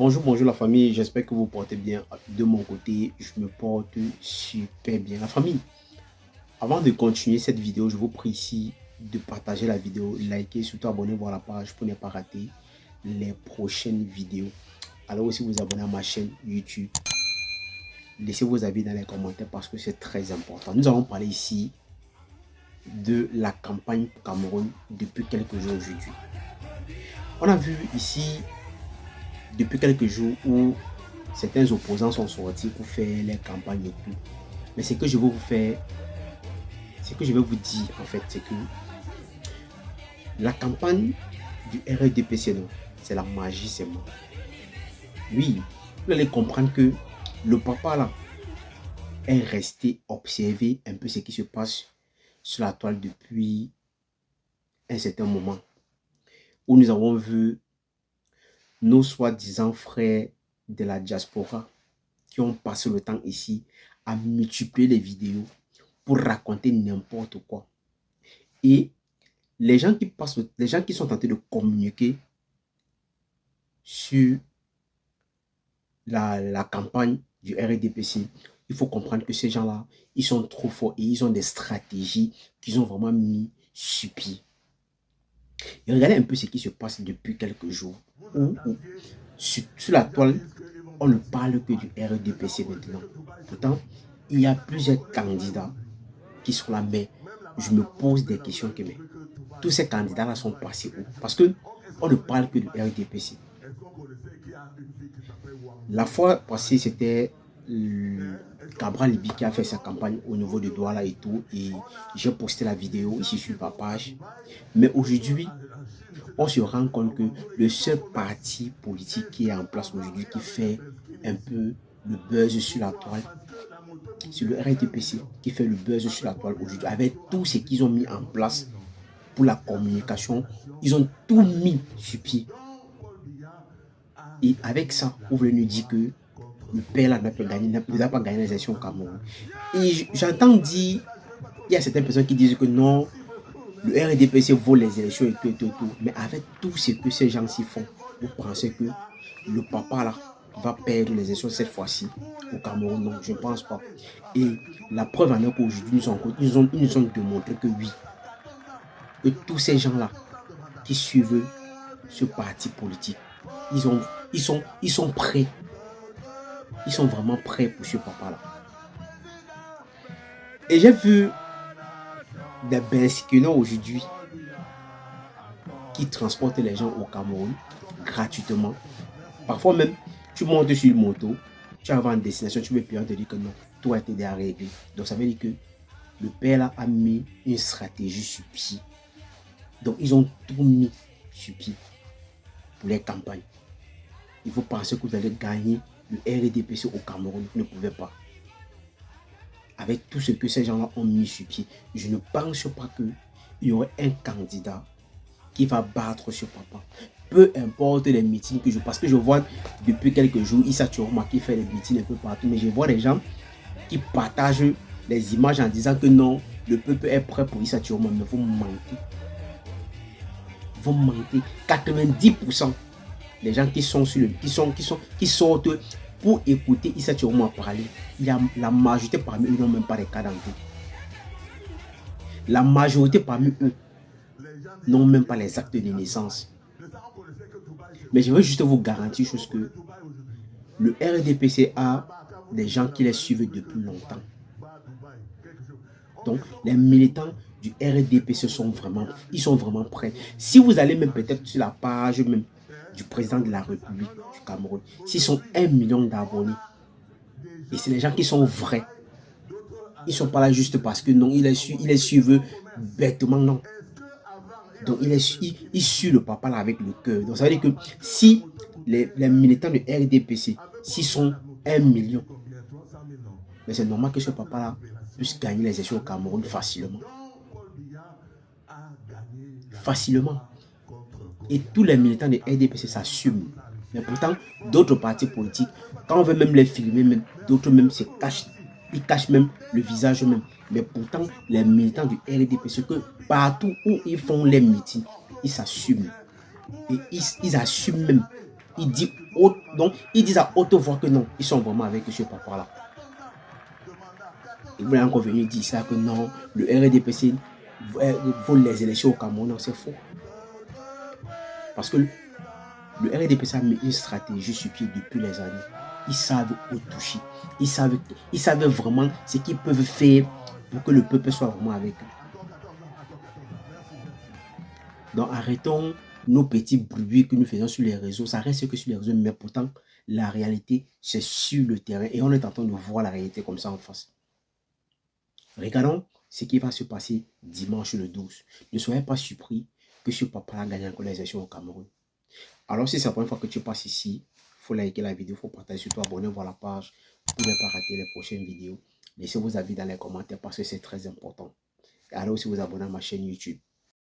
Bonjour la famille, j'espère que vous portez bien. De mon côté, je me porte super bien. La famille, avant de continuer cette vidéo, je vous prie ici de partager la vidéo, liker, surtout abonnez-vous à la page pour ne pas rater les prochaines vidéos. Alors aussi vous abonner à ma chaîne YouTube. Laissez vos avis dans les commentaires parce que c'est très important. Nous allons parler ici de la campagne Cameroun depuis quelques jours aujourd'hui. On a vu ici depuis quelques jours où certains opposants sont sortis pour faire les campagnes et tout. Mais ce que je vais vous faire, ce que je vais vous dire en fait, c'est que la campagne du RDPC, c'est la magie, c'est moi. Oui, vous allez comprendre que le papa là est resté observer un peu ce qui se passe sur la toile depuis un certain moment. Où nous avons vu nos soi-disant frères de la diaspora qui ont passé le temps ici à multiplier les vidéos pour raconter n'importe quoi. Et les gens qui sont tentés de communiquer sur la campagne du RDPC, il faut comprendre que ces gens-là, ils sont trop forts et ils ont des stratégies qu'ils ont vraiment mis sur pied. Et regardez un peu ce qui se passe depuis quelques jours. Sur la toile, on ne parle que du RDPC maintenant. Pourtant, il y a plusieurs candidats qui sont là, mais je me pose des questions que mais tous ces candidats-là sont passés où? Parce que on ne parle que du RDPC. La fois passée, c'était Cabral Libi qui a fait sa campagne au niveau de Douala et tout, et j'ai posté la vidéo ici sur ma page. Mais aujourd'hui, on se rend compte que le seul parti politique qui est en place aujourd'hui, qui fait un peu le buzz sur la toile, c'est le RDPC qui fait le buzz sur la toile aujourd'hui. Avec tout ce qu'ils ont mis en place pour la communication, ils ont tout mis sur pied. Et avec ça, vous voulez nous dire que le père là n'a pas gagné les élections au Cameroun. Et j'entends dire, il y a certaines personnes qui disent que non, le RDPC vole les élections et tout. Mais avec tout ce que ces gens-ci font, vous pensez que le papa là va perdre les élections cette fois-ci au Cameroun? Non, je ne pense pas. Et la preuve en est qu'aujourd'hui, ils nous ont démontré que oui, que tous ces gens-là qui suivent ce parti politique, ils sont prêts. Ils sont vraiment prêts pour ce papa-là. Et j'ai vu des Bensiquenois aujourd'hui qui transportent les gens au Cameroun gratuitement. Parfois même, tu montes sur une moto, tu arrives en destination, tu veux payer, on te dit que non, tout a été déjà réglé. Donc ça veut dire que le père là a mis une stratégie sur pied. Donc ils ont tout mis sur pied pour les campagnes. Il faut penser que vous allez gagner le RDPC au Cameroun, vous ne pouvez pas. Avec tout ce que ces gens-là ont mis sur pied, je ne pense pas qu'il y aurait un candidat qui va battre ce papa. Peu importe les meetings que je... Parce que je vois depuis quelques jours, Issa Thioroma qui fait des meetings un peu partout, mais je vois des gens qui partagent les images en disant que non, le peuple est prêt pour Issa Thioroma, mais vous mentez. Vous mentez. 90% des gens qui sont sur le... qui sortent pour écouter Issa Thioroma parler, la majorité parmi eux n'ont même pas les cas d'entrée. La majorité parmi eux n'ont même pas les actes de naissance. Mais je veux juste vous garantir chose que le RDPC a des gens qui les suivent depuis longtemps. Donc, les militants du RDPC sont vraiment prêts. Si vous allez même peut-être sur la page même du président de la République du Cameroun, s'ils sont 1 million d'abonnés, et c'est les gens qui sont vrais. Ils ne sont pas là juste parce que non, ils les suivent bêtement, non. Donc, il suit le papa là avec le cœur. Donc, ça veut dire que si les militants de RDPC, s'ils sont 1 million, mais c'est normal que ce papa là puisse gagner les élections au Cameroun facilement. Facilement. Et tous les militants de RDPC s'assument. Mais pourtant, d'autres partis politiques, quand on veut même les filmer, d'autres même se cachent. Ils cachent même le visage même. Mais pourtant, les militants du RDPC, que partout où ils font les meetings, ils s'assument. Et ils assument même. donc, ils disent à haute voix que non, ils sont vraiment avec ce papa-là. Et vous l'avez encore venu dire ça, que non, le RDPC vole les élections au Cameroun. Non, c'est faux. Parce que le RDPC a mis une stratégie sur pied depuis les années. Ils savent où toucher. Ils savent vraiment ce qu'ils peuvent faire pour que le peuple soit vraiment avec eux. Donc arrêtons nos petits bruits que nous faisons sur les réseaux. Ça reste que sur les réseaux, mais pourtant, la réalité, c'est sur le terrain. Et on est en train de voir la réalité comme ça en face. Regardons ce qui va se passer dimanche le 12. Ne soyez pas surpris que ce papa a gagné encore les élections au Cameroun. Alors si c'est la première fois que tu passes ici, il faut liker la vidéo, il faut partager, surtout abonnez-vous à la page pour ne pas rater les prochaines vidéos. Laissez vos avis dans les commentaires parce que c'est très important. Et allez aussi vous abonner à ma chaîne YouTube.